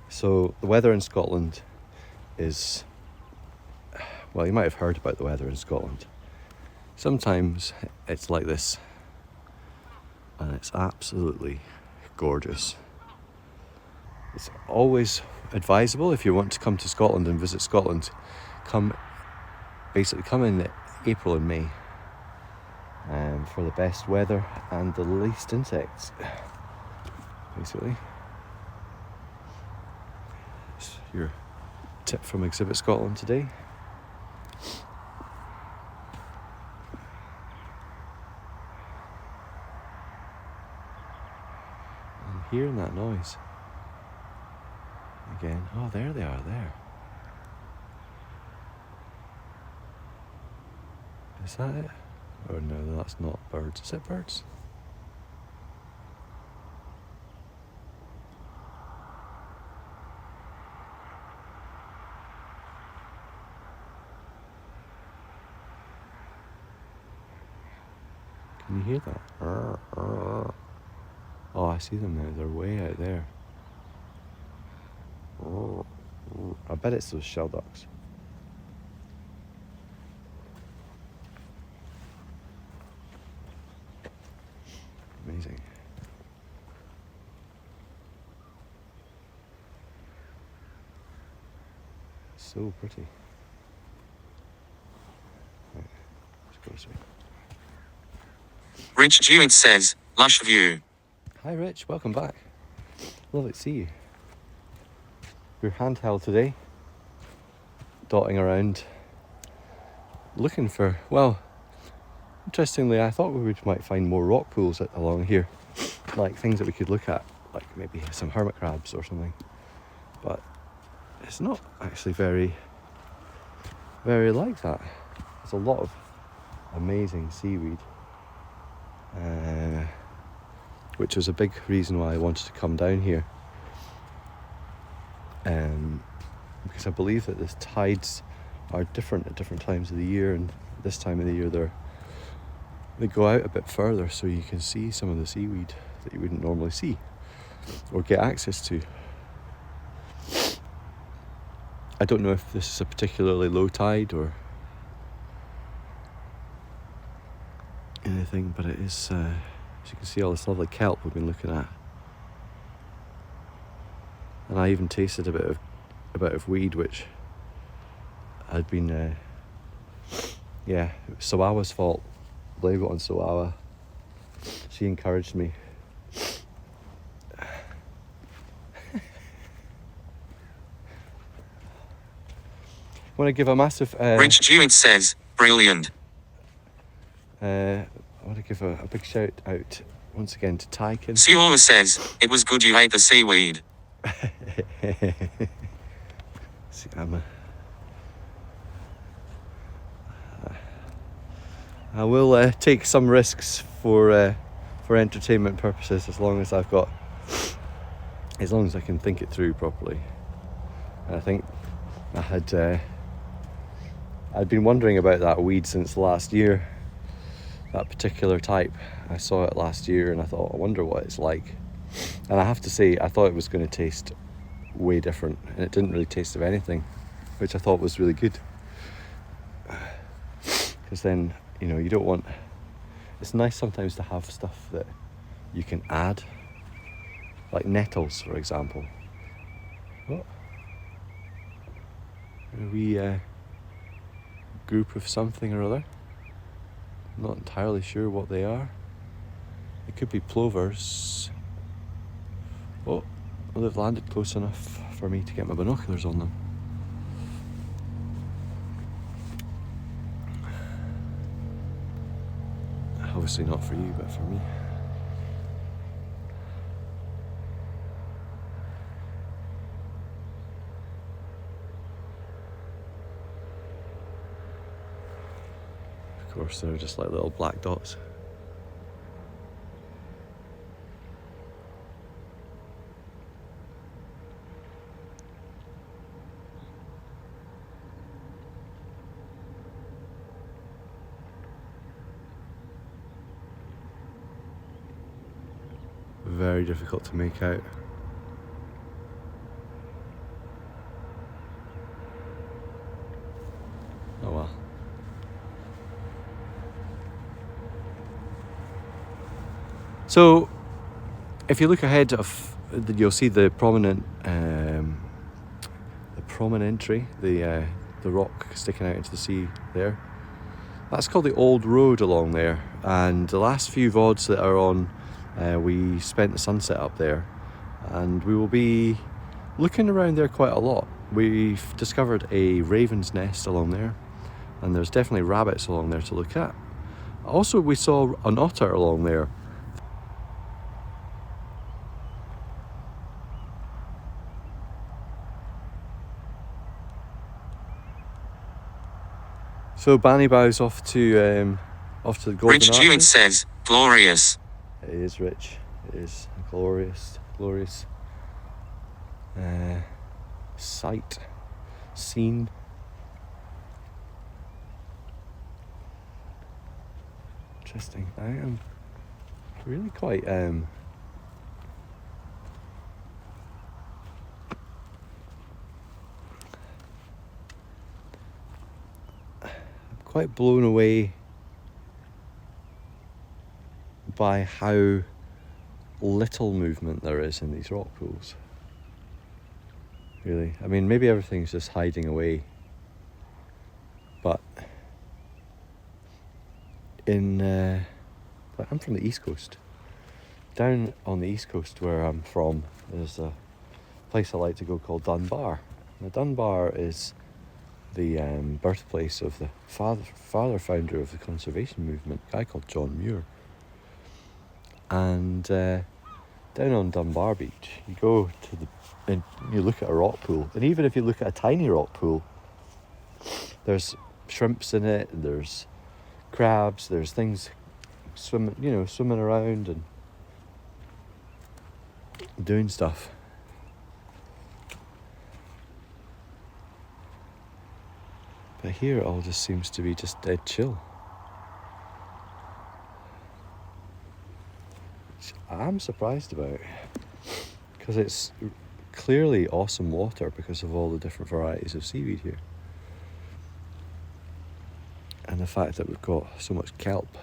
So the weather in Scotland is, well, you might have heard about the weather in Scotland. Sometimes it's like this, and it's absolutely gorgeous. It's always advisable, if you want to come to Scotland and visit Scotland, come in April and May for the best weather and the least insects, basically. It's your tip from Exhibit Scotland today. I'm hearing that noise again. Oh, there they are there. Is that it? Oh no, that's not birds. Is it birds? Can you hear that? Oh, I see them now. They're way out there. I bet it's those shell ducks. Amazing. So pretty. Right, let's go this way. Rich Jewett says, lush view. Hi Rich, welcome back. Lovely to see you. We're handheld today, dotting around, looking for, well, interestingly, I thought we might find more rock pools along here, like things that we could look at, like maybe some hermit crabs or something. But it's not actually very like that. There's a lot of amazing seaweed, which was a big reason why I wanted to come down here. Because I believe that the tides are different at different times of the year, and this time of the year they go out a bit further, so you can see some of the seaweed that you wouldn't normally see or get access to. I don't know if this is a particularly low tide or anything, but it is, as you can see, all this lovely kelp we've been looking at. And I even tasted a bit of weed, which had been, it was Sawawa's fault. Blame it on Sawawa. She encouraged me. I want to give a massive... Rich Jewett says, brilliant. I want to give a big shout out once again to Tyken. Siora says, it was good you ate the seaweed. See, I will take some risks for entertainment purposes, as long as I can think it through properly. And I think I'd been wondering about that weed since last year, that particular type. I saw it last year and I thought, I wonder what it's like. And I have to say, I thought it was going to taste way different, and it didn't really taste of anything, which I thought was really good. Because then, you don't want... It's nice sometimes to have stuff that you can add, like nettles, for example. Oh. A wee group of something or other. I'm not entirely sure what they are. It could be plovers. Oh, well, they've landed close enough for me to get my binoculars on them. Obviously not for you, but for me. Of course, they're just like little black dots. Very difficult to make out. Oh well. So, if you look ahead you'll see the promontory, the rock sticking out into the sea there. That's called the Old Road along there, and the last few VODs that are on, we spent the sunset up there, and we will be looking around there quite a lot. We've discovered a raven's nest along there, and there's definitely rabbits along there to look at. Also, we saw an otter along there. So Bannybow's off to the Golden Rich Arches. Jewett says, glorious. It is rich. It is a glorious sight, scene. Interesting. I am really quite quite blown away by how little movement there is in these rock pools. Really, I mean, maybe everything's just hiding away, but I'm from the East Coast. Down on the East Coast where I'm from, there's a place I like to go called Dunbar. Now, Dunbar is the birthplace of the father founder of the conservation movement, a guy called John Muir. And down on Dunbar Beach, you go and you look at a rock pool, and even if you look at a tiny rock pool, there's shrimps in it, and there's crabs, there's things swimming around and doing stuff. But here it all just seems to be just dead chill. Which I'm surprised about, because it's clearly awesome water because of all the different varieties of seaweed here. And the fact that we've got so much kelp.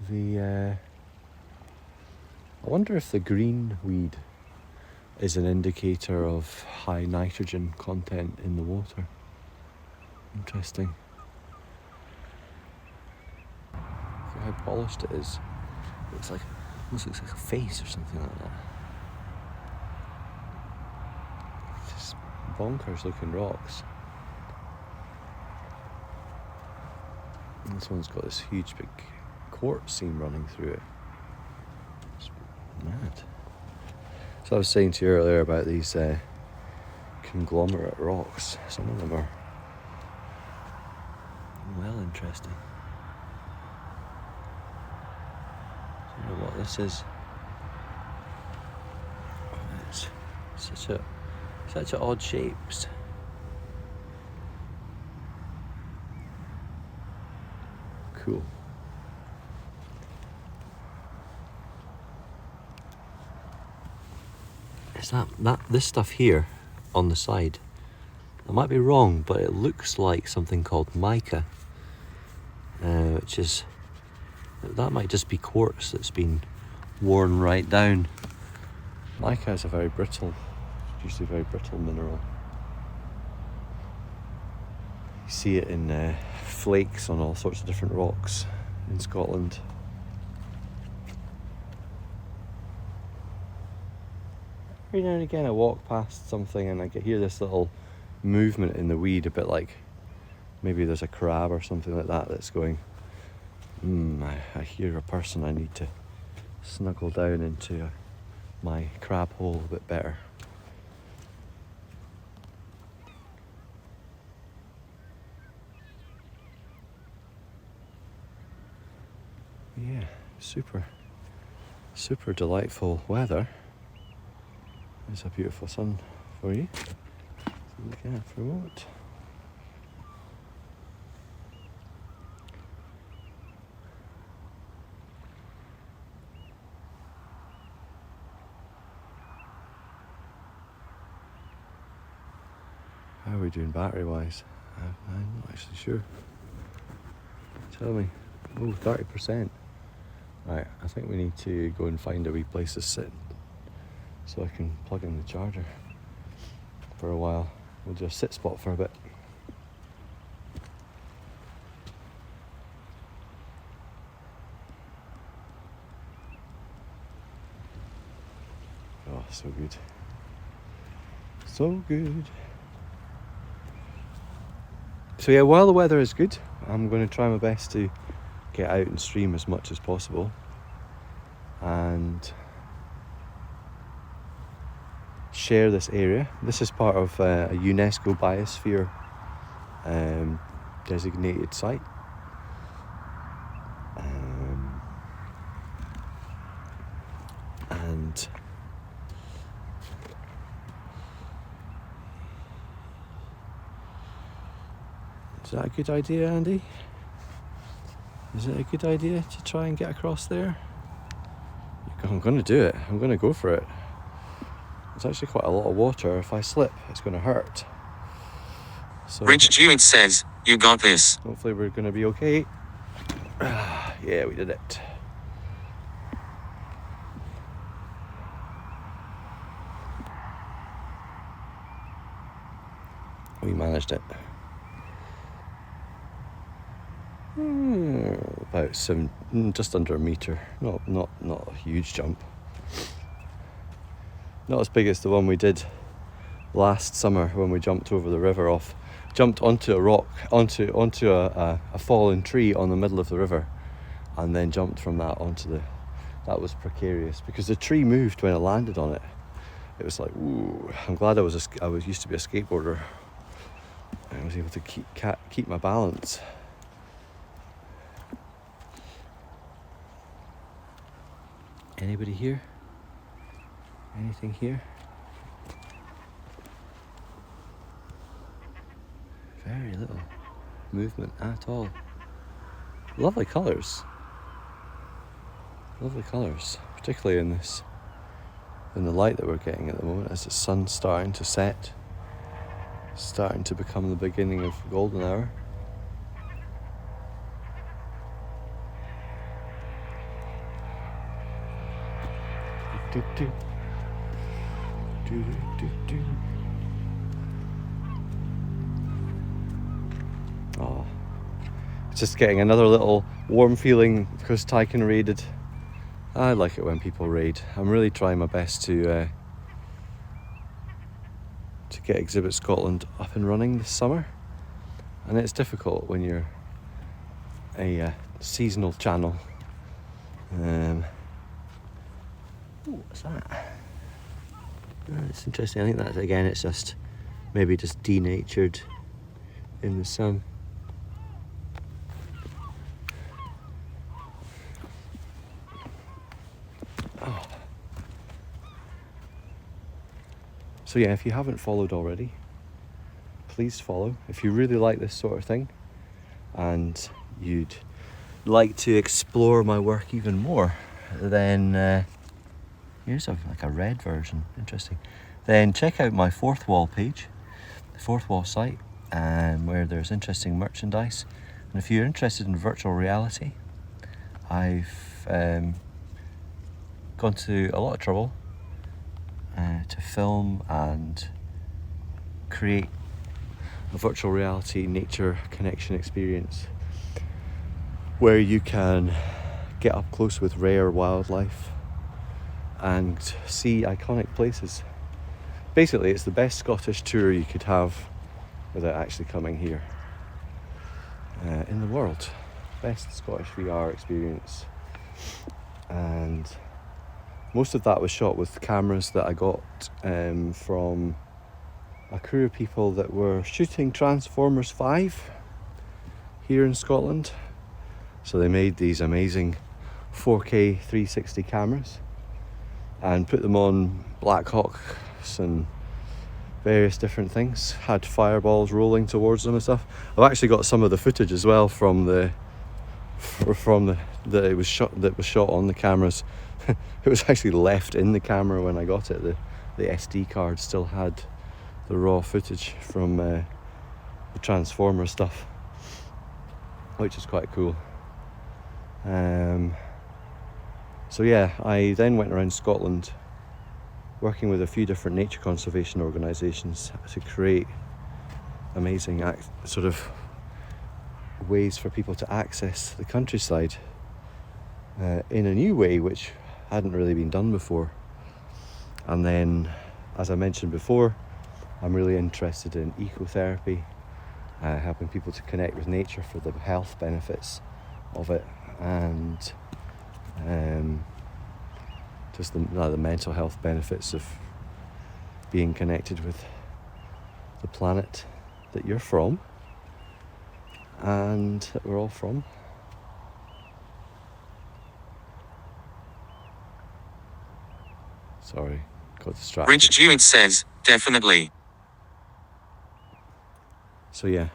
I wonder if the green weed is an indicator of high nitrogen content in the water. Interesting. Look at how polished it is. It almost looks like a face or something like that. Just bonkers looking rocks. And this one's got this huge big quartz seam running through it. It's mad. So I was saying to you earlier about these conglomerate rocks. Some of them are well interesting. I don't know what this is. It's such a odd shapes. Cool. Is that this stuff here on the side? I might be wrong, but it looks like something called mica, that might just be quartz that's been worn right down. Mica is usually very brittle mineral. You see it in flakes on all sorts of different rocks in Scotland. Every now and again I walk past something and I can hear this little movement in the weed, a bit like maybe there's a crab or something like that that's going, I hear a person, I need to snuggle down into my crab hole a bit better. Yeah, super delightful weather. There's a beautiful sun for you to look at for a moment. How are we doing battery wise? I'm not actually sure. Tell me. Oh, 30%. Right, I think we need to go and find a wee place to sit so I can plug in the charger for a while. We'll do a sit spot for a bit. Oh, so good. So good. So yeah, while the weather is good, I'm going to try my best to get out and stream as much as possible and share this area. This is part of a UNESCO Biosphere designated site. And is that a good idea, Andy? Is it a good idea to try and get across there? I'm going to do it. I'm going to go for it. It's actually quite a lot of water. If I slip, it's going to hurt. So Rich Jewett says, you got this. hopefully we're going to be okay. Yeah, we did it. We managed it. About just under a metre. Not a huge jump. Not as big as the one we did last summer when we jumped over the river jumped onto a rock, onto a fallen tree on the middle of the river, and then jumped from that that was precarious because the tree moved when I landed on it. It was like, ooh, I'm glad I was used to be a skateboarder. I was able to keep my balance. Anybody here? Anything here? Very little movement at all. Lovely colours. Lovely colours, particularly in the light that we're getting at the moment as the sun's starting to set, starting to become the beginning of golden hour. Oh, just getting another little warm feeling because Tyken raided. I like it when people raid. I'm really trying my best to get Exhibit Scotland up and running this summer, and it's difficult when you're a seasonal channel. What's that? It's interesting. I think that's, again, it's just maybe just denatured in the sun. Oh. So yeah, if you haven't followed already, please follow. If you really like this sort of thing and you'd like to explore my work even more, then here's like a red version, interesting. Then check out my Fourth Wall page, the Fourth Wall site, where there's interesting merchandise. And if you're interested in virtual reality, I've gone to a lot of trouble to film and create a virtual reality nature connection experience where you can get up close with rare wildlife and see iconic places. Basically, it's the best Scottish tour you could have without actually coming here in the world. Best Scottish VR experience. And most of that was shot with cameras that I got from a crew of people that were shooting Transformers 5 here in Scotland. So they made these amazing 4K 360 cameras and put them on Black Hawks and various different things, had fireballs rolling towards them and stuff. I've actually got some of the footage as well from that was shot on the cameras. It was actually left in the camera when I got it. The SD card still had the raw footage from the Transformer stuff, which is quite cool. So yeah, I then went around Scotland working with a few different nature conservation organisations to create amazing sort of ways for people to access the countryside in a new way which hadn't really been done before. And then, as I mentioned before, I'm really interested in ecotherapy, helping people to connect with nature for the health benefits of it, and just the mental health benefits of being connected with the planet that you're from and that we're all from. Sorry, got distracted. Rich Jewett says, definitely. So yeah,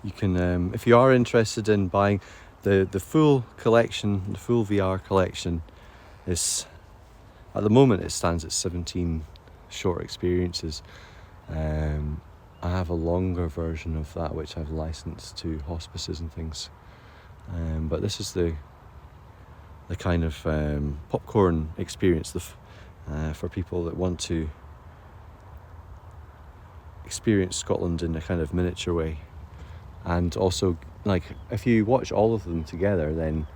you can, if you are interested in buying the full collection, the full VR collection, is at the moment it stands at 17 short experiences. I have a longer version of that which I've licensed to hospices and things, but this is the kind of popcorn experience for people that want to experience Scotland in a kind of miniature way. And also, like, if you watch all of them together, then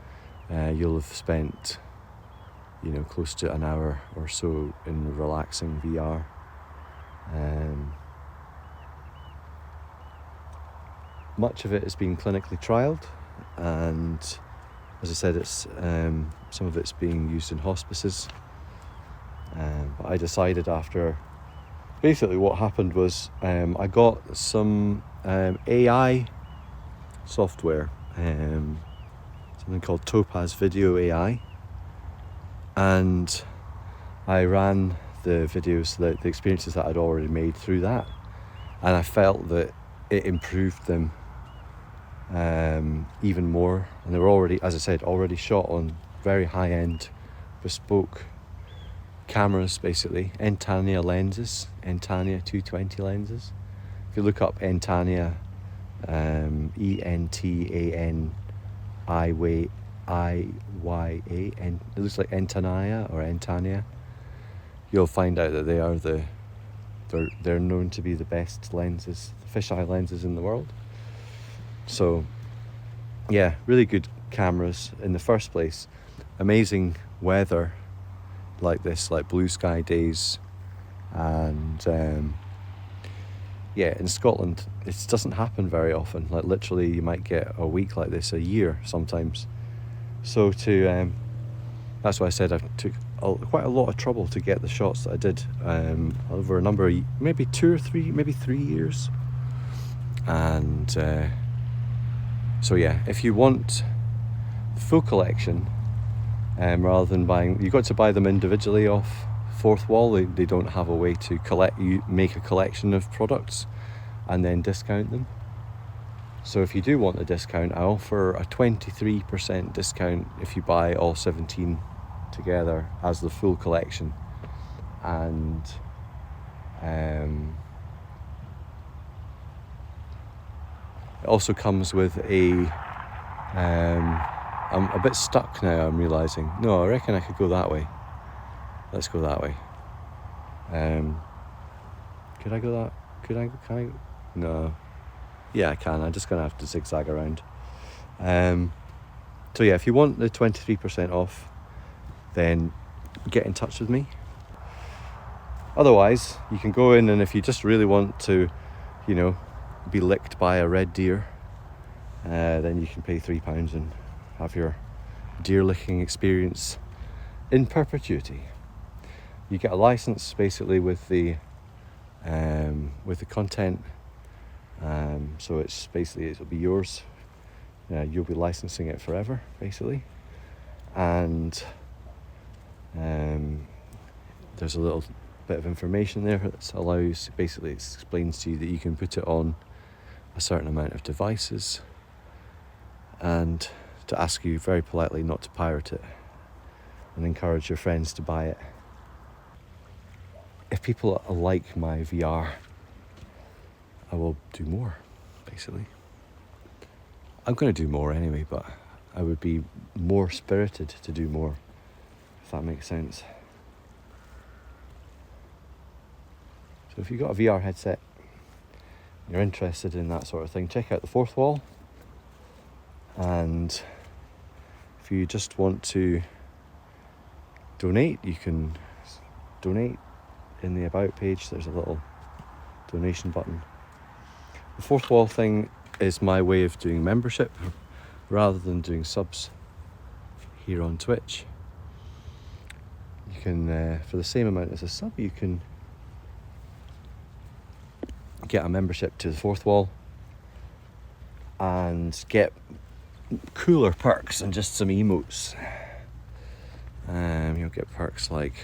you'll have spent, close to an hour or so in relaxing VR. Much of it has been clinically trialled, and as I said, it's some of it's being used in hospices. But I decided after, basically what happened was I got some AI software, something called Topaz Video AI, and I ran the videos, the experiences that I'd already made through that, and I felt that it improved them even more. And they were already, as I said, already shot on very high-end bespoke cameras, basically Entania lenses, Entania 220 lenses. If you look up Entania, ENTANIYA, and it looks like Entania or Entania, you'll find out that they are they're known to be the best lenses, the fisheye lenses in the world. So yeah, really good cameras in the first place. Amazing weather like this, like blue sky days, and in Scotland it doesn't happen very often. Like literally you might get a week like this a year sometimes. So that's why I said I took quite a lot of trouble to get the shots that I did over a number of, maybe 2 or 3, maybe 3 years. And so yeah, if you want the full collection, rather than buying, you've got to buy them individually off Fourth Wall. They don't have a way to make a collection of products and then discount them. So if you do want a discount, I offer a 23% discount if you buy all 17 together as the full collection. And it also comes with a I'm a bit stuck now, I'm realising. No, I reckon I could go that way. Let's go that way. Could I go that? Can I? No. Yeah, I can. I'm just going to have to zigzag around. So yeah, if you want the 23% off, then get in touch with me. Otherwise, you can go in, and if you just really want to, be licked by a red deer, then you can pay £3 and have your deer licking experience in perpetuity. You get a license basically with the content, so it's basically, it'll be yours. You'll be licensing it forever, basically. And there's a little bit of information there that allows, basically it explains to you that you can put it on a certain amount of devices, and to ask you very politely not to pirate it, and encourage your friends to buy it. If people like my VR I will do more, basically. I'm going to do more anyway, but I would be more spirited to do more, if that makes sense. So if you've got a VR headset, you're interested in that sort of thing, check out the Fourth Wall. And if you just want to donate, you can donate in the About page. There's a little donation button. The Fourth Wall thing is my way of doing membership rather than doing subs here on Twitch. You can, for the same amount as a sub, you can get a membership to the Fourth Wall and get cooler perks than just some emotes. You'll get perks like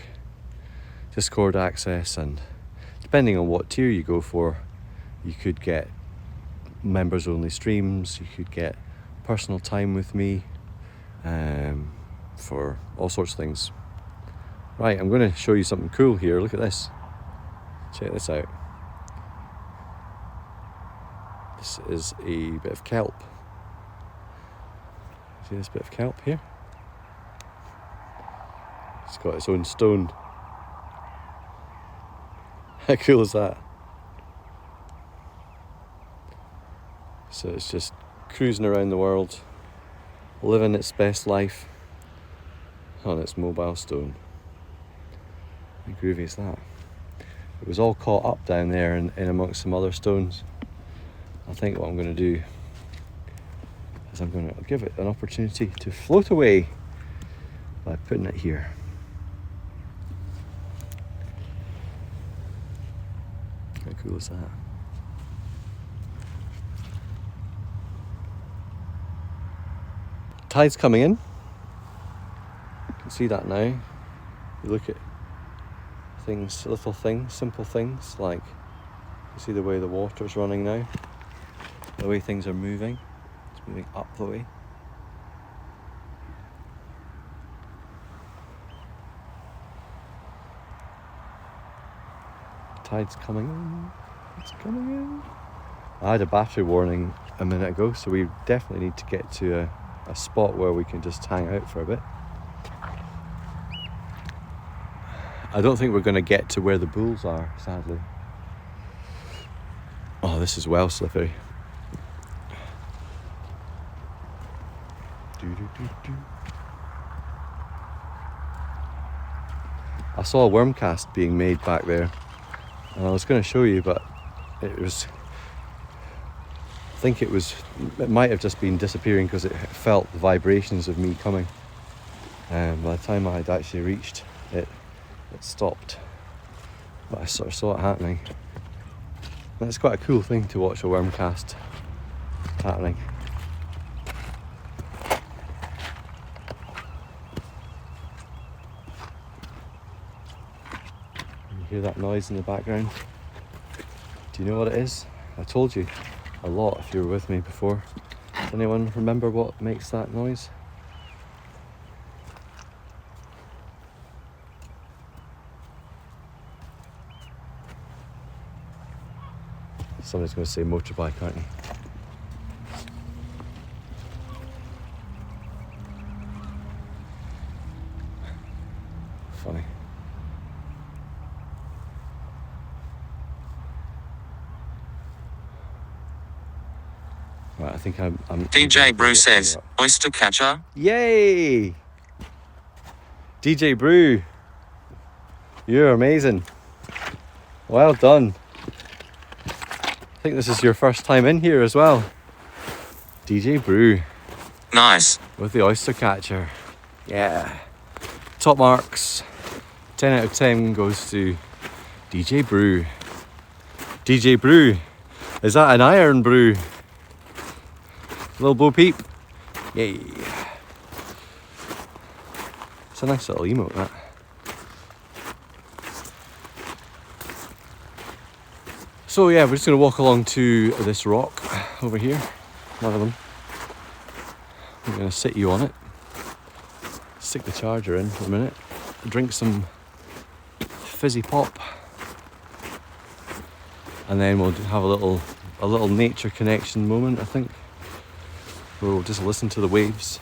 Discord access, and depending on what tier you go for, you could get members only streams, you could get personal time with me, for all sorts of things. Right, I'm going to show you something cool here. Look at this. Check this out. This is a bit of kelp. See this bit of kelp here? It's got its own stone. How cool is that? So it's just cruising around the world, living its best life on its mobile stone. How groovy is that? It was all caught up down there in amongst some other stones. I think what I'm going to do is I'm going to give it an opportunity to float away by putting it here. How cool is that? Tide's coming in. You can see that now. You look at things, little things, simple things, like you see the way the water's running now, the way things are moving. It's moving up the way. Tide's coming in. It's coming in. I had a battery warning a minute ago, so we definitely need to get to a spot where we can just hang out for a bit. I don't think we're going to get to where the bulls are, sadly. Oh, this is well slippery. I saw a worm cast being made back there, and I was going to show you, but it was, I think it might have just been disappearing because it felt the vibrations of me coming. And by the time I had actually reached it, it stopped. But I sort of saw it happening. And it's quite a cool thing to watch a worm cast happening. You hear that noise in the background? Do you know what it is? I told you a lot if you were with me before. Does anyone remember what makes that noise? Somebody's going to say motorbike, aren't you? Funny. Right, I think I'm DJ Brew says, oyster catcher. Yay! DJ Brew, you're amazing. Well done. I think this is your first time in here as well. DJ Brew. Nice. With the oyster catcher. Yeah. Top marks. 10 out of 10 goes to DJ Brew. DJ Brew. Is that an iron brew? Little Bo Peep. Yay. It's a nice little emote, that. So yeah, we're just going to walk along to this rock over here, one of them. I'm going to sit you on it, stick the charger in for a minute, drink some fizzy pop, and then we'll have a little nature connection moment, I think, where we'll just listen to the waves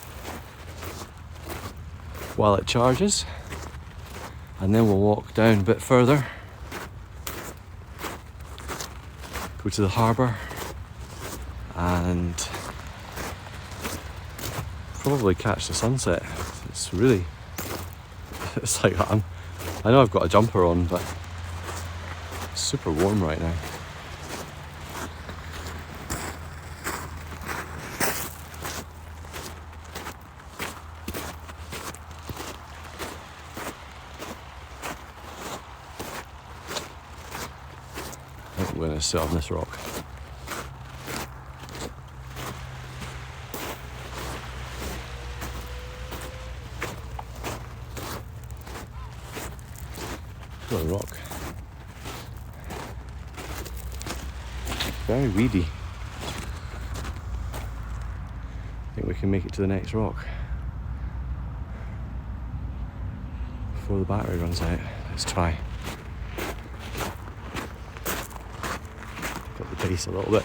while it charges, and then we'll walk down a bit further, go to the harbour, and probably catch the sunset. It's really, it's like I know I've got a jumper on, but it's super warm right now. I think we're going to sit on this rock. Little rock. Very weedy. I think we can make it to the next rock before the battery runs out. Let's try. Got the pace a little bit.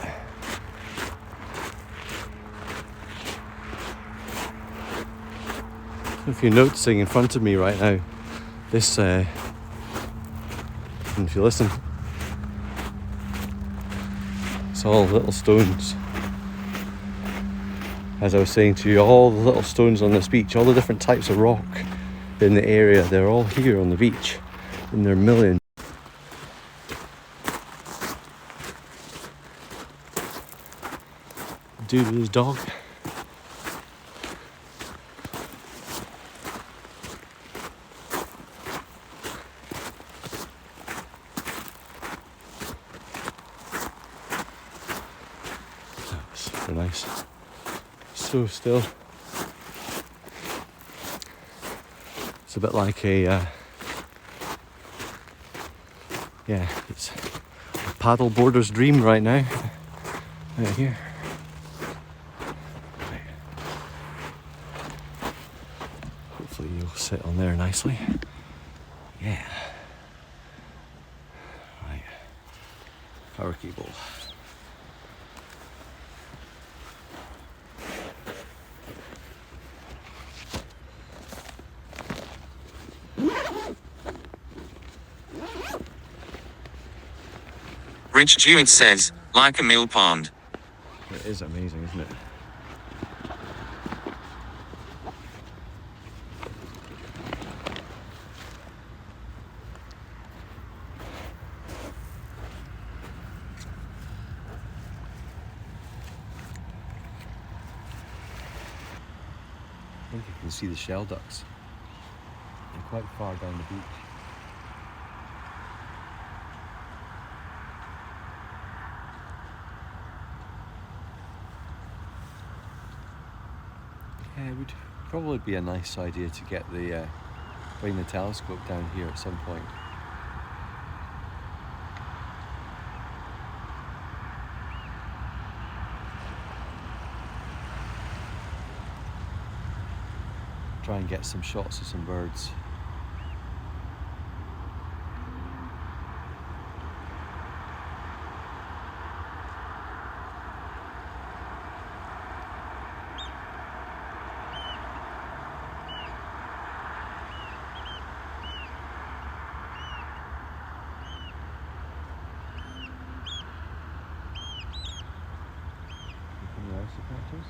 If you're noticing in front of me right now, this and if you listen, it's all little stones. As I was saying to you, all the little stones on this beach, all the different types of rock in the area, they're all here on the beach, and there are millions. Dude with his dog. Super nice. So still. It's a bit like a yeah, it's a paddle boarder's dream right now. Out here. Right. Hopefully you'll sit on there nicely. Yeah. Right. Power cable. Rich Jewett says, like a mill pond. It is amazing, isn't it? I think you can see the shell ducks. They're quite far down the beach. Yeah, it would probably be a nice idea to get the bring the telescope down here at some point. Try and get some shots of some birds. Anything else you catches?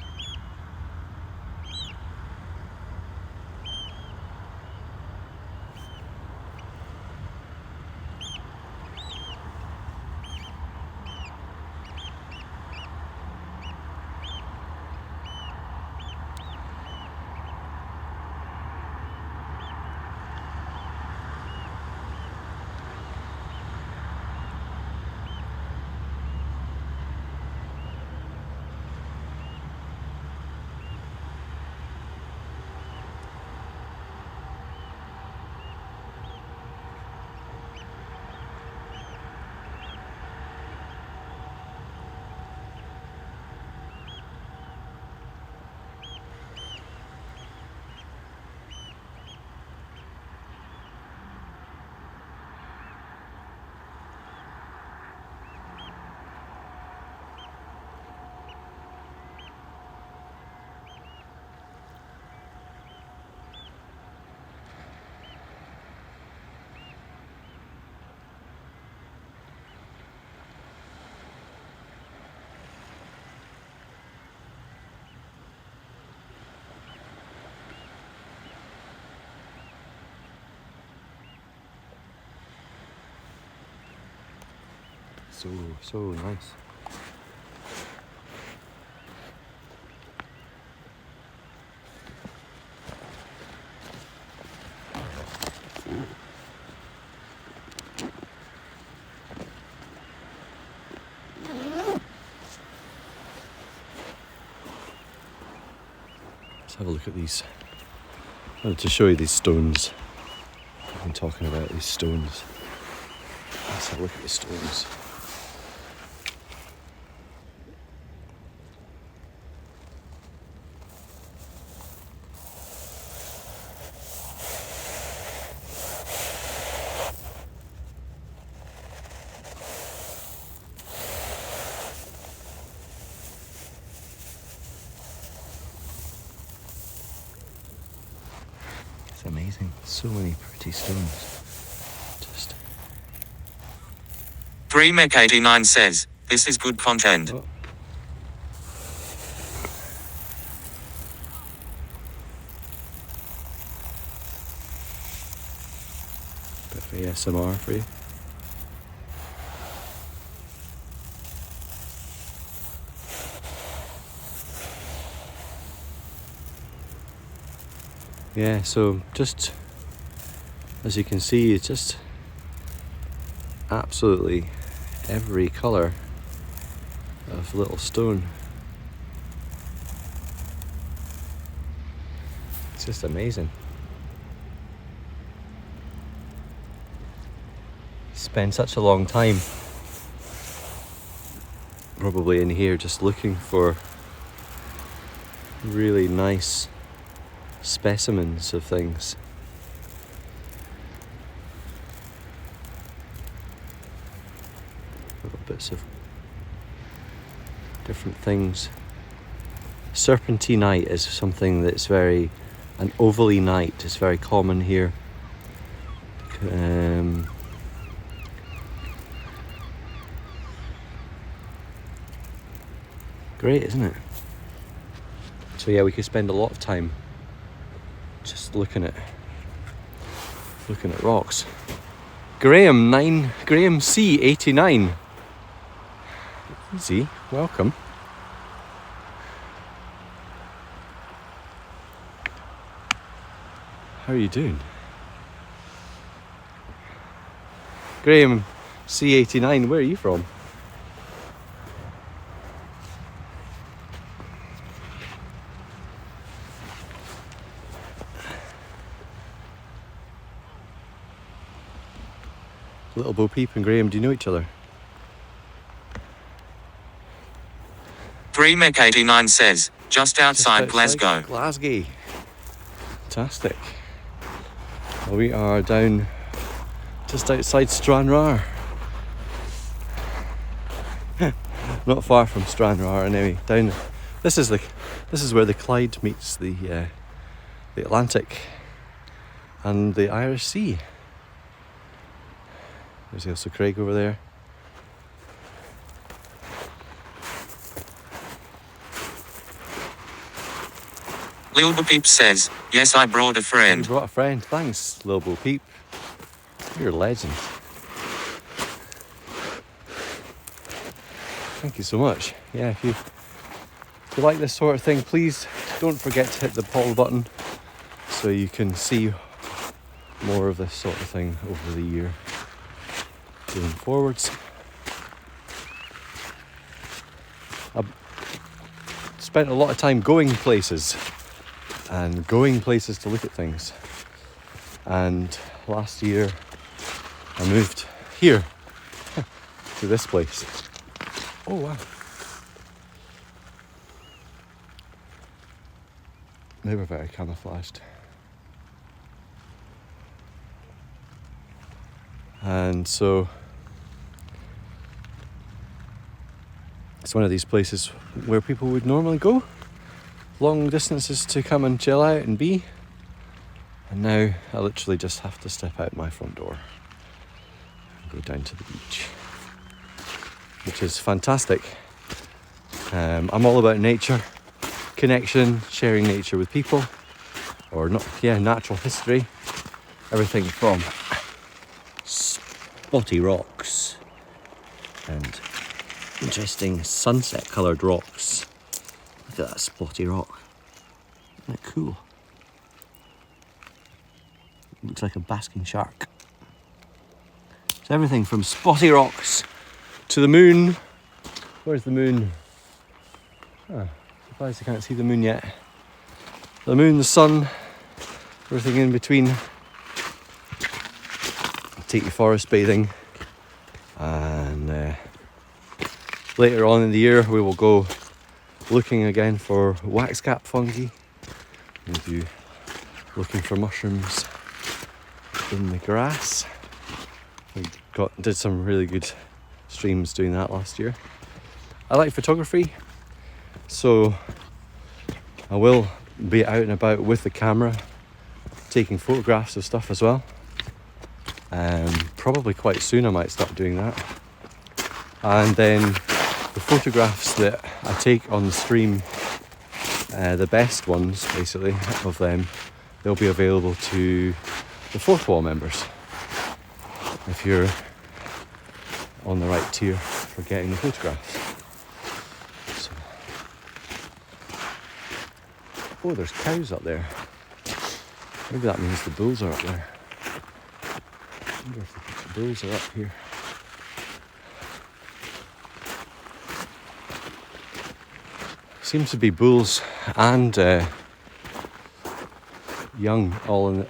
So nice. Let's have a look at these. I wanted to show you these stones. I've been talking about these stones. Let's have a look at the stones. It's amazing. So many pretty stones. Just 3Mech89 says, this is good content. oh. Bit of ASMR for you. Yeah, so just as you can see, it's just absolutely every colour of little stone. It's just amazing. Spend such a long time probably in here just looking for really nice specimens of things. Little bits of different things. Serpentinite is something that's an ovalite is very common here. Great, isn't it? So yeah, we could spend a lot of time just looking at rocks. Graham C89. Easy, welcome. How are you doing? Graham C89, where are you from? Little Bo Peep and Graham, do you know each other? 3Mech89 says, just outside Glasgow. Glasgow. Fantastic. Well, we are down just outside Stranraer. Not far from Stranraer anyway. Down. This is where the Clyde meets the Atlantic and the Irish Sea. There's also Craig over there. Lil Bo Peep says, yes, I brought a friend. You brought a friend. Thanks, Lil Bo Peep. You're a legend. Thank you so much. Yeah, if you like this sort of thing, please don't forget to hit the follow button so you can see more of this sort of thing over the year going forwards. I've spent a lot of time going places to look at things, and last year I moved here to this place. Oh wow. They were very camouflaged. And so it's one of these places where people would normally go long distances to come and chill out and be. And now I literally just have to step out my front door and go down to the beach, which is fantastic. I'm all about nature, connection, sharing nature with people, or not, yeah, natural history, everything from spotty rocks and interesting sunset coloured rocks. Look at that spotty rock. Isn't that cool? Looks like a basking shark. So everything from spotty rocks to the moon. Where's the moon? Oh, surprised I can't see the moon yet. The moon, the sun, everything in between. I'll take you forest bathing, and later on in the year we will go looking again for waxcap fungi. We'll be looking for mushrooms in the grass. We did some really good streams doing that last year. I like photography, so I will be out and about with the camera taking photographs of stuff as well. Probably quite soon I might start doing that. And then the photographs that I take on the stream, the best ones basically of them, they'll be available to the fourth wall members if you're on the right tier for getting the photographs. So. Oh, there's cows up there. Maybe that means the bulls are up there. I wonder if the bulls are up here. Seems to be bulls and young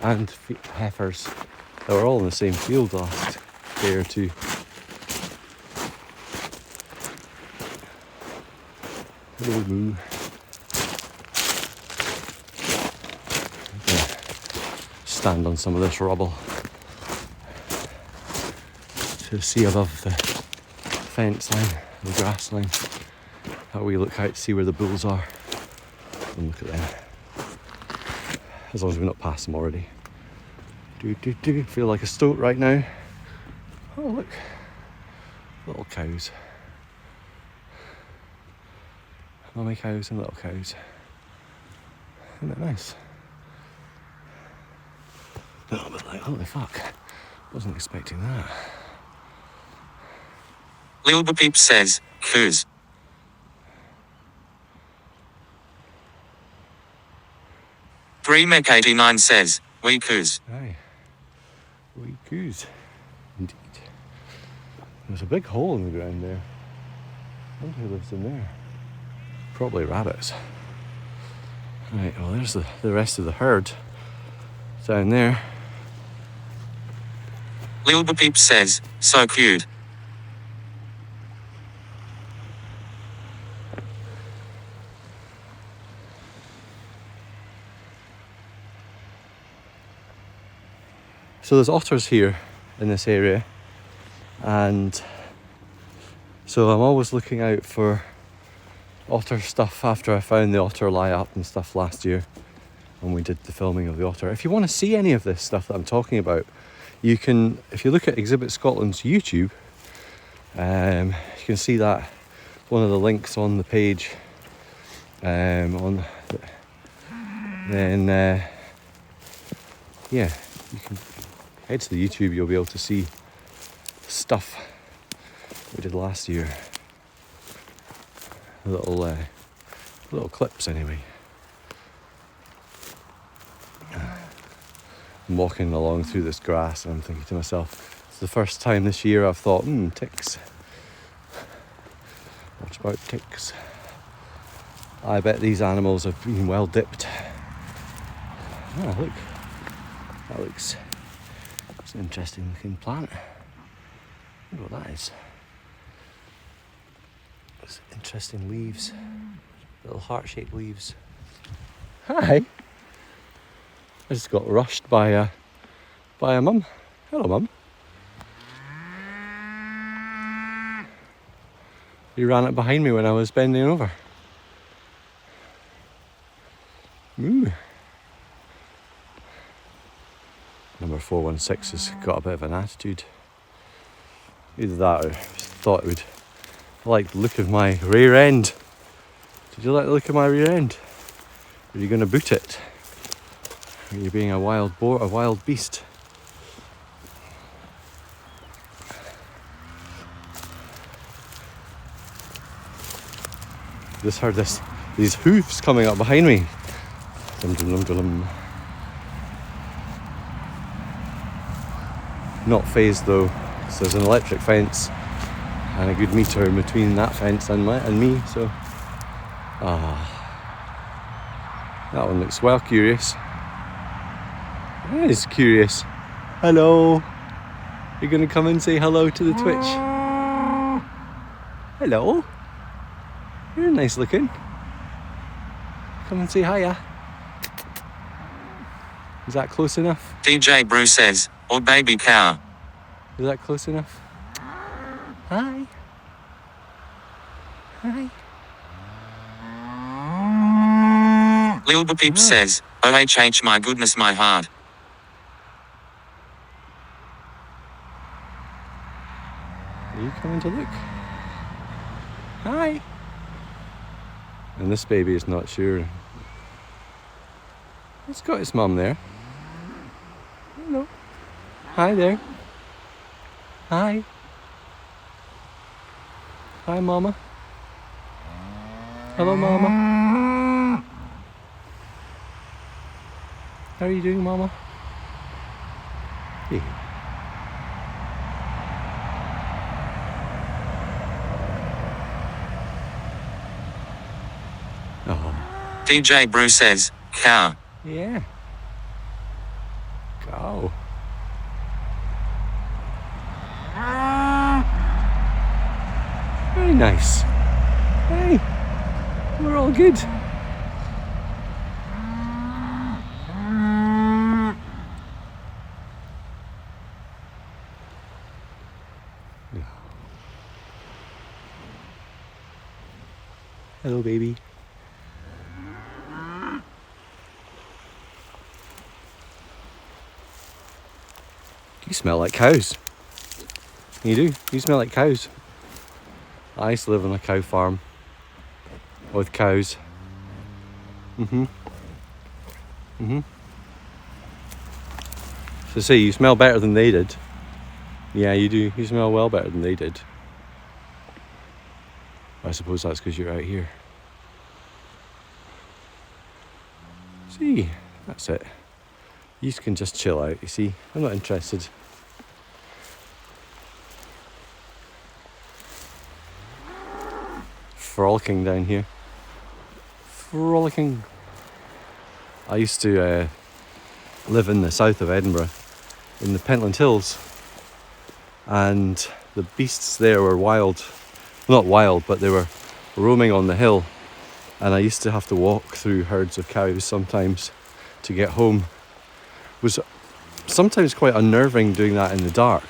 and heifers that were all in the same field last day or two. Hello, moo. Stand on some of this rubble to see above the fence line, the grass line. How we look out to see where the bulls are and look at them. As long as we're not past them already. Feel like a stoat right now. Oh look, little cows. Mummy cows and little cows. Isn't that nice? A little bit like, holy fuck, wasn't expecting that. Lil Peep says, coos. Mech89 says, we coos. Aye, we coos, indeed. There's a big hole in the ground there. I wonder who lives in there. Probably rabbits. Right, well there's the rest of the herd down there. Lil Peep says, so cute. So there's otters here in this area, and so I'm always looking out for otter stuff after I found the otter lie up and stuff last year when we did the filming of the otter. If you want to see any of this stuff that I'm talking about, you can, if you look at Exhibit Scotland's YouTube, you can see that one of the links on the page. Yeah, you can head to the YouTube, you'll be able to see stuff we did last year. Little clips anyway. I'm walking along through this grass and I'm thinking to myself, it's the first time this year I've thought, ticks. What about ticks? I bet these animals have been well dipped. Ah, look. That looks... It's an interesting looking plant. Look what that is. It's interesting leaves. Little heart-shaped leaves. Hi! I just got rushed by a mum. Hello, mum. You ran it behind me when I was bending over. Ooh. Number 416 has got a bit of an attitude. Either that or I thought it would. I like the look of my rear end. Did you like the look of my rear end? Are you going to boot it? Are you being a wild just heard these hoofs coming up behind me. Dum, dum, dum, dum. Not phased though, because there's an electric fence and a good meter in between that fence and me, so that one looks well curious. It is curious. Hello. You're gonna come and say hello to the Twitch? Hello. You're nice looking. Come and say hiya. Is that close enough? DJ Brew says, or baby cow. Is that close enough? Hi. Hi. Lil Peep says, OHH my goodness my heart. Are you coming to look? Hi. And this baby is not sure. It's got its mum there. Hello. Hi there. Hi. Hi, Mama. Hello, Mama. How are you doing, Mama? Hey. Oh. DJ Brew says, cow. Yeah. Go. Very nice. Hey, we're all good. Hello, baby. You smell like cows. You do. You smell like cows. I used to live on a cow farm with cows. So say you smell better than they did. Yeah, you do. You smell well better than they did. I suppose that's because you're out here. See, that's it. You can just chill out, you see. I'm not interested. Frolicking down here. Frolicking. I used to live in the south of Edinburgh, in the Pentland Hills, and the beasts there were wild. Not wild, but they were roaming on the hill, and I used to have to walk through herds of cows sometimes to get home. It was sometimes quite unnerving doing that in the dark,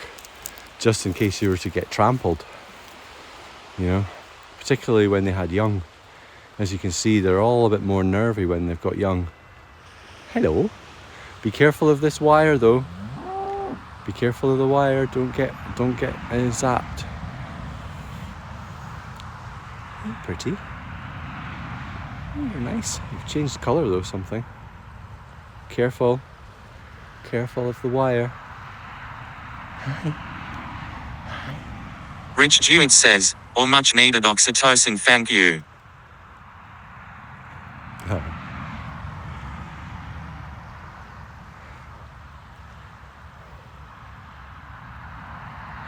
just in case you were to get trampled, you know, particularly when they had young. As you can see, they're all a bit more nervy when they've got young. Hello. Be careful of this wire though. Be careful of the wire, don't get zapped. Oh, pretty. Oh, you're nice. You've changed colour though, something. Careful. Careful of the wire. Hi. Rich Jewett says, or much needed oxytocin thank you. Oh.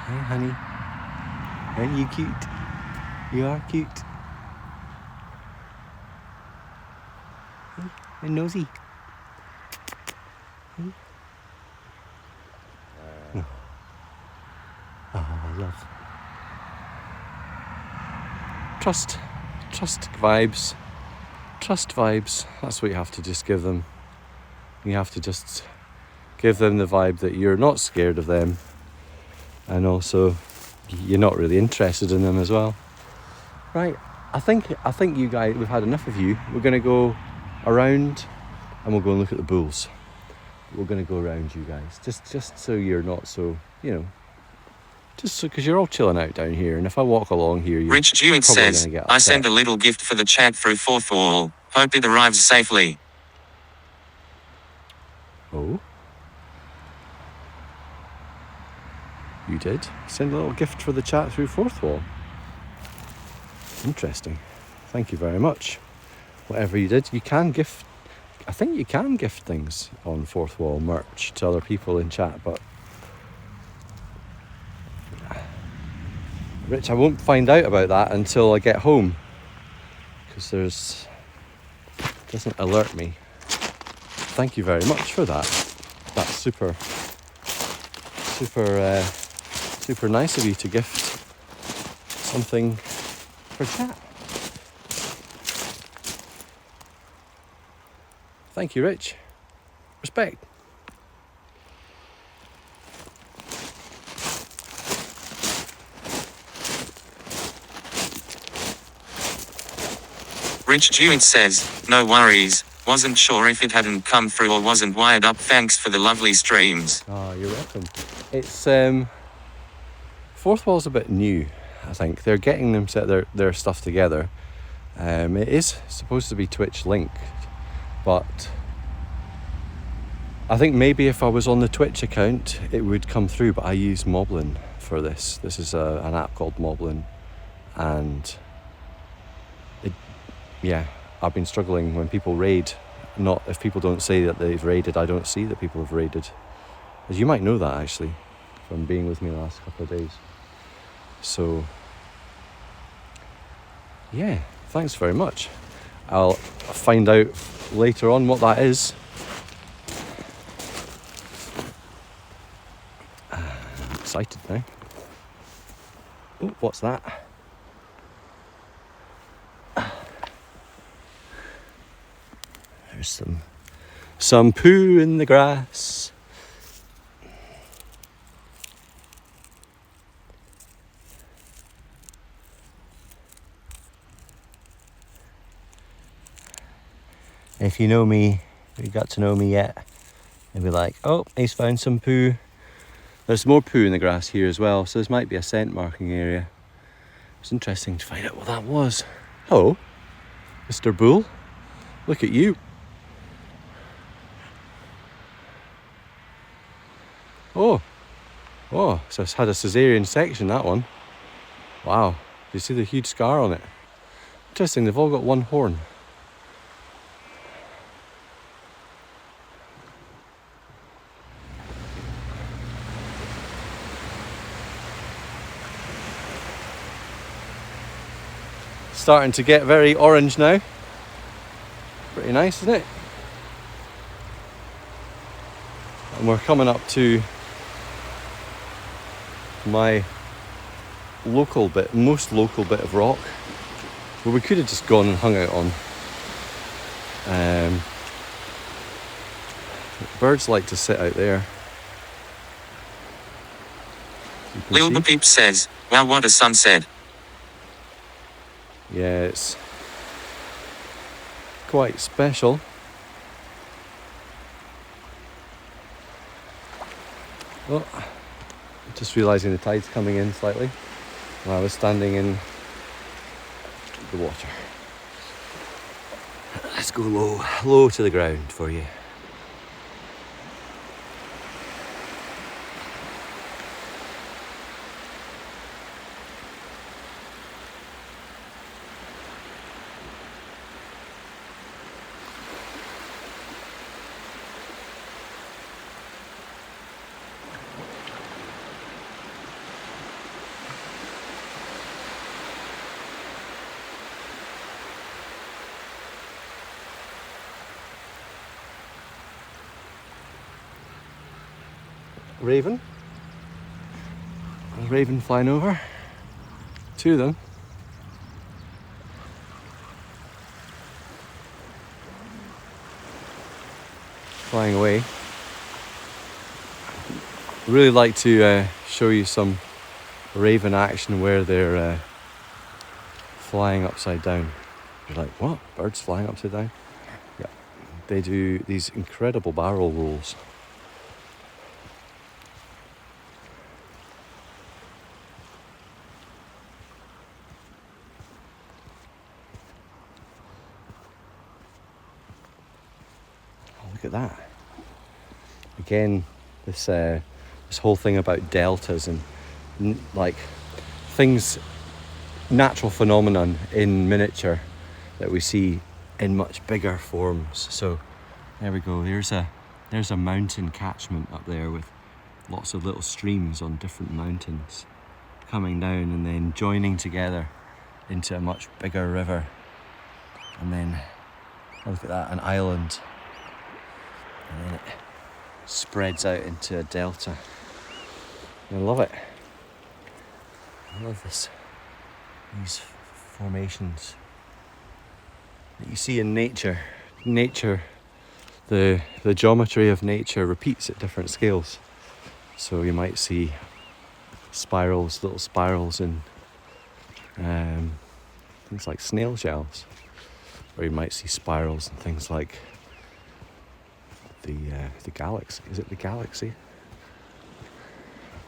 Hi, honey. Aren't you cute? You are cute. Hey, and nosy. Hey. No. Oh, love. Trust vibes. Trust vibes. That's what you have to just give them. You have to just give them the vibe that you're not scared of them, and also you're not really interested in them as well. Right, I think you guys, we've had enough of you. We're going to go around and we'll go and look at the bulls. We're going to go around you guys, just so you're not so, you know, just so, because you're all chilling out down here, and if I walk along here, you're Rich Jewett probably says, going to get I upset. send a little gift for the chat through fourth wall. Hope it arrives safely. Oh? You did? Send a little gift for the chat through fourth wall. Interesting. thank you very much. Whatever you did, you can gift, I think you can gift things on Fourth Wall merch to other people in chat, but Rich, I won't find out about that until I get home, because it doesn't alert me. Thank you very much for that. That's super nice of you to gift something for chat. Thank you, Rich. Respect. Rich Jewett says, no worries, wasn't sure if it hadn't come through or wasn't wired up. Thanks for the lovely streams. Oh, you're welcome. It's Fourth Wall's a bit new, I think. They're getting them set their stuff together. It is supposed to be Twitch linked, but I think maybe if I was on the Twitch account it would come through, but I use Moblin for this. This is an app called Moblin, and I've been struggling when people raid. Not if people don't say that they've raided, I don't see that people have raided. As you might know that actually from being with me the last couple of days. So yeah, thanks very much. I'll find out later on what that is. I'm excited now. Oh, what's that? There's some poo in the grass. If you know me, if you got to know me yet, you'll be like, oh, he's found some poo. There's more poo in the grass here as well, so this might be a scent marking area. It's interesting to find out what that was. Hello, Mr. Bull. Look at you. Oh, so it's had a cesarean section, that one. Wow, do you see the huge scar on it? Interesting, they've all got one horn. Starting to get very orange now. Pretty nice, isn't it? And we're coming up to my most local bit of rock, where we could have just gone and hung out on. Birds like to sit out there. Lil Peep says, wow, what a sunset. Yeah, it's quite special. Oh, just realising the tide's coming in slightly while I was standing in the water. Let's go low to the ground for you. Raven. A raven flying over. Two of them. Flying away. I'd really like to show you some raven action where they're flying upside down. You're like, what? Birds flying upside down? Yeah. They do these incredible barrel rolls. Look at that. Again, this whole thing about deltas and like things, natural phenomenon in miniature that we see in much bigger forms. So there we go, there's a mountain catchment up there with lots of little streams on different mountains coming down and then joining together into a much bigger river. And then, look at that, an island. And then it spreads out into a delta. I love it. I love these formations that you see in nature. Nature, the geometry of nature repeats at different scales. So you might see spirals, little spirals in things like snail shells, or you might see spirals and things like the galaxy. Is it the galaxy?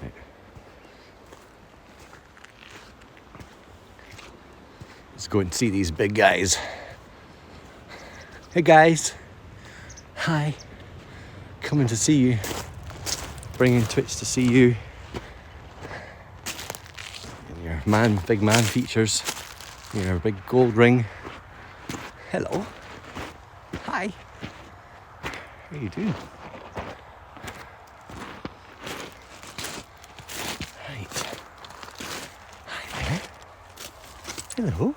Right. Let's go and see these big guys. Hey guys, hi. Coming to see you. Bringing Twitch to see you. And your big man features. Your big gold ring. Hello. Hi. How are you doing? Right. Hi there. Hello.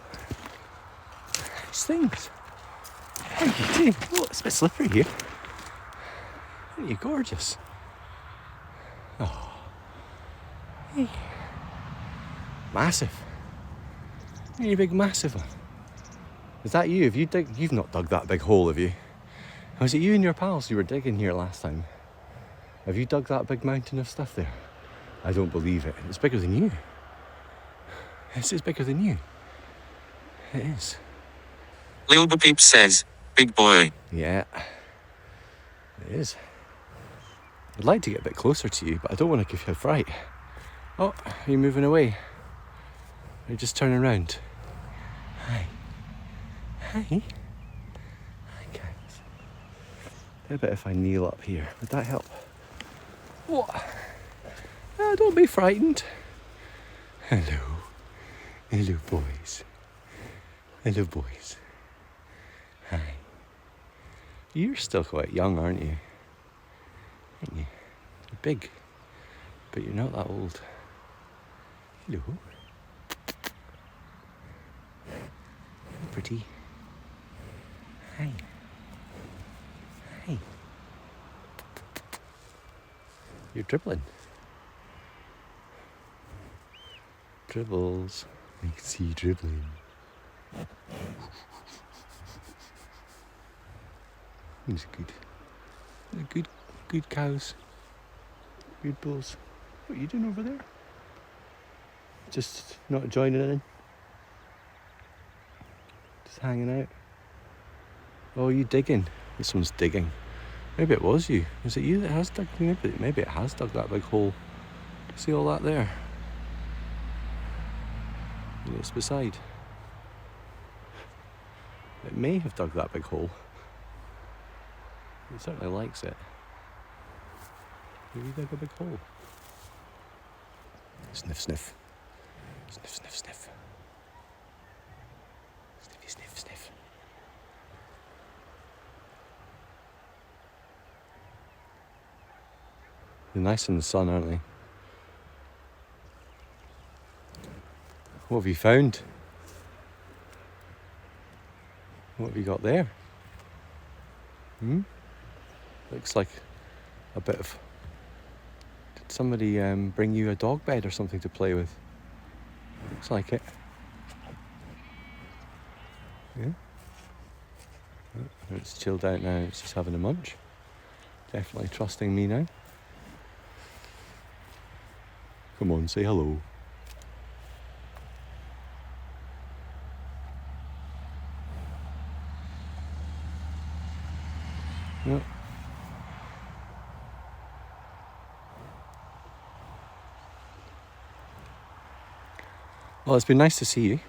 Nice things. How are you doing? Oh, it's a bit slippery here. Aren't you gorgeous? Oh. Hey. Massive. You're a big massive one. Is that you? You've not dug that big hole, have you? Was it you and your pals who were digging here last time? Have you dug that big mountain of stuff there? I don't believe it. It's bigger than you. This is bigger than you. It is. Lil Peep says, big boy. Yeah. It is. I'd like to get a bit closer to you, but I don't want to give you a fright. Oh, are you moving away? Are you just turning around? Hi. Hi. Hi, guys. How about if I kneel up here? Would that help? What? Don't be frightened. Hello. Hello, boys. Hello, boys. Hi. You're still quite young, aren't you? Aren't you? You're big, but you're not that old. Hello. Pretty. Hi. Hi. You're dribbling. Dribbles. I can see you dribbling. These are good cows. Good bulls. What are you doing over there? Just not joining in? Just hanging out? Oh, you digging? This one's digging. Maybe it was you. Was it you that has dug? Maybe it has dug that big hole. See all that there? And it's beside. It may have dug that big hole. It certainly likes it. Maybe dug a big hole. Sniff, sniff. Sniff, sniff, sniff. Sniffy, sniff, sniff. They're nice in the sun, aren't they? What have you found? What have you got there? Looks like a bit of... Did somebody bring you a dog bed or something to play with? Looks like it. Yeah. Oh, it's chilled out now. It's just having a munch. Definitely trusting me now. Come on, say hello. Yeah. Well, it's been nice to see you.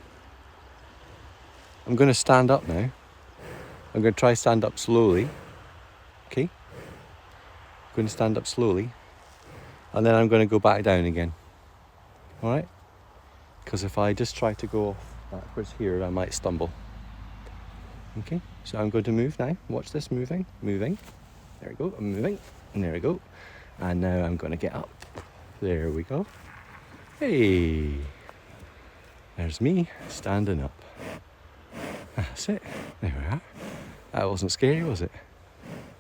I'm going to stand up now. I'm going to try stand up slowly. Okay? I'm going to stand up slowly. And then I'm going to go back down again. Alright? Because if I just try to go off backwards here, I might stumble. Okay, so I'm going to move now. Watch this moving. There we go, I'm moving. And there we go. And now I'm going to get up. There we go. Hey! There's me standing up. That's it. There we are. That wasn't scary, was it?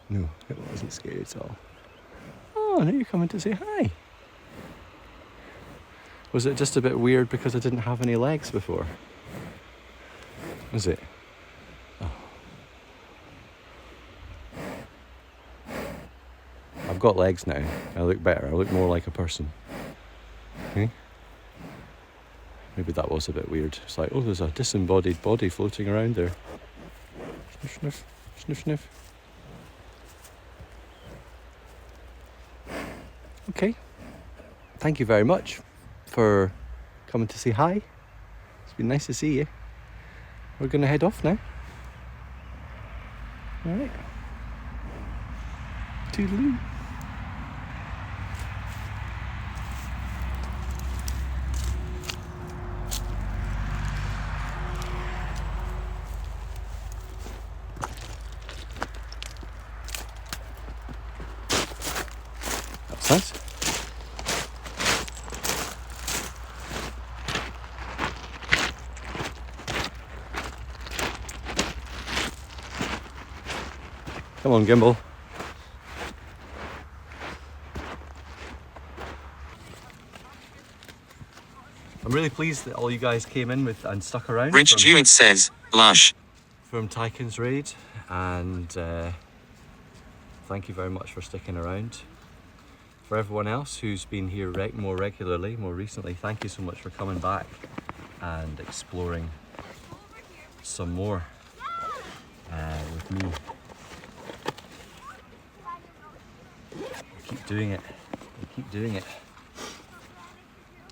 No, it wasn't scary at all. Oh, now you're coming to say hi. Was it just a bit weird because I didn't have any legs before? Was it? Oh. I've got legs now. I look better. I look more like a person. Okay? Maybe that was a bit weird. It's like, oh, there's a disembodied body floating around there. Sniff, sniff, sniff, sniff. Okay. Thank you very much for coming to say hi. It's been nice to see you. We're going to head off now. All right. Toodaloo. That's nice. Come on, Gimbal. I'm really pleased that all you guys came in with and stuck around. Rich Jewett says, lush. From Tychon's Raid, and thank you very much for sticking around. For everyone else who's been here more regularly, more recently, thank you so much for coming back and exploring some more with me. Keep doing it. We keep doing it.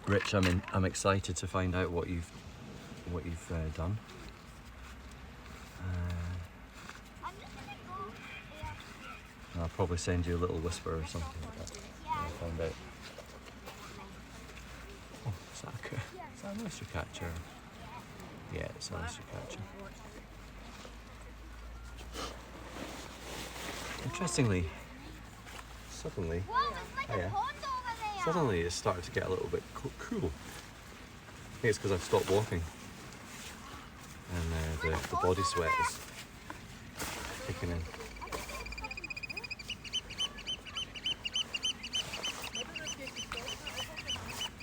Rich, I'm excited to find out what you've done. I'll probably send you a little whisper or something like that. I'll find out. Oh, is that an oyster catcher? Yeah, it's an oyster catcher. Interestingly, suddenly it's started to get a little bit cool. I think it's because I've stopped walking and the body sweat is kicking in.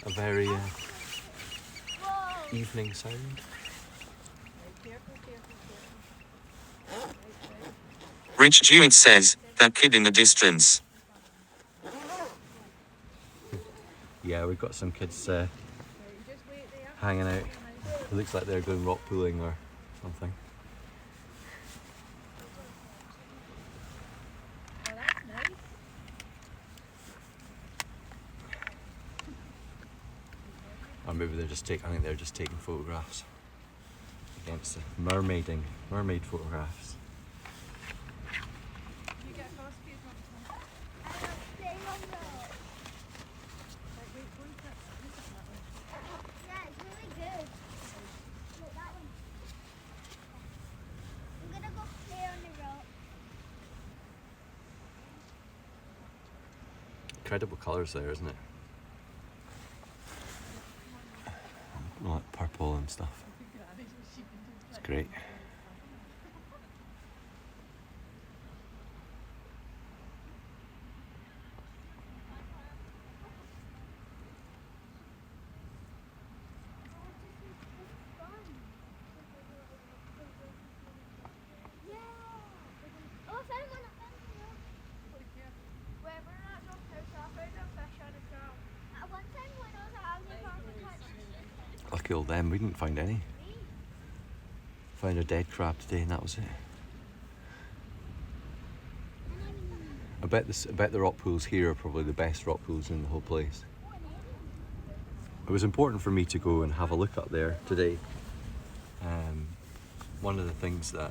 A very evening sound. Rich Jewett says, that kid in the distance. Yeah, we've got some kids hanging out. It looks like they're going rock pooling or something. Oh, that's nice. Or maybe I think they're just taking photographs against the mermaid photographs. You get fast food on Yeah, it's really good. Look, that one. I'm gonna go play on the rock. Incredible colours there, isn't it? Like purple and stuff. It's great. Lucky old them, we didn't find any. Found a dead crab today and that was it. I bet the rock pools here are probably the best rock pools in the whole place. It was important for me to go and have a look up there today. One of the things that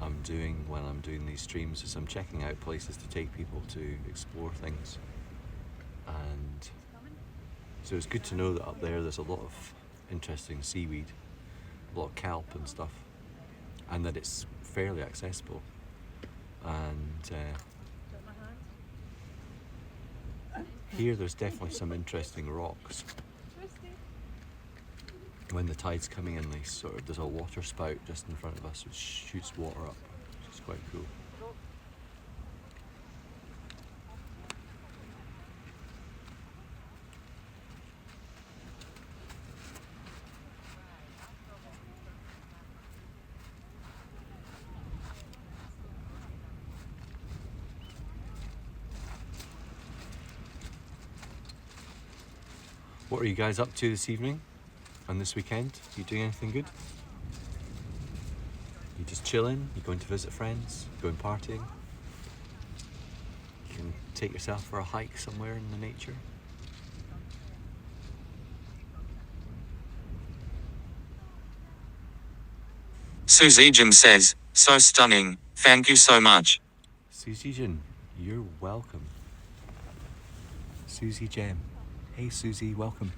I'm doing when I'm doing these streams is I'm checking out places to take people to explore things. And so it's good to know that up there's a lot of interesting seaweed, a lot of kelp and stuff. and that it's fairly accessible. And here there's definitely some interesting rocks. When the tide's coming in, there's a water spout just in front of us which shoots water up, which is quite cool. What are you guys up to this evening and this weekend? Are you doing anything good? You just chilling? You going to visit friends? Going partying? You can take yourself for a hike somewhere in the nature? Susie Jim says, so stunning, thank you so much. Susie Jim, you're welcome. Susie Jem. Hey Susie, welcome.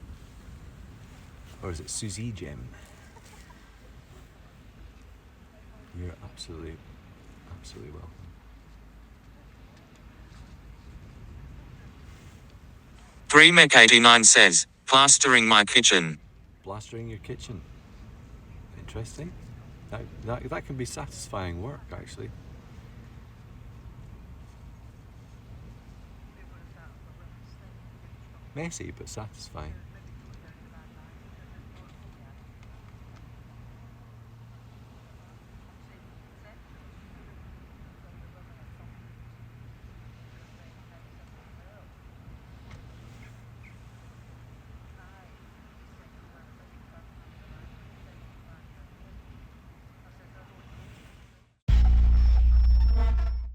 Or is it Susie Jem? You're absolutely welcome. Mech89 says, plastering my kitchen. Plastering your kitchen. Interesting. That can be satisfying work, actually. Messy, but satisfying.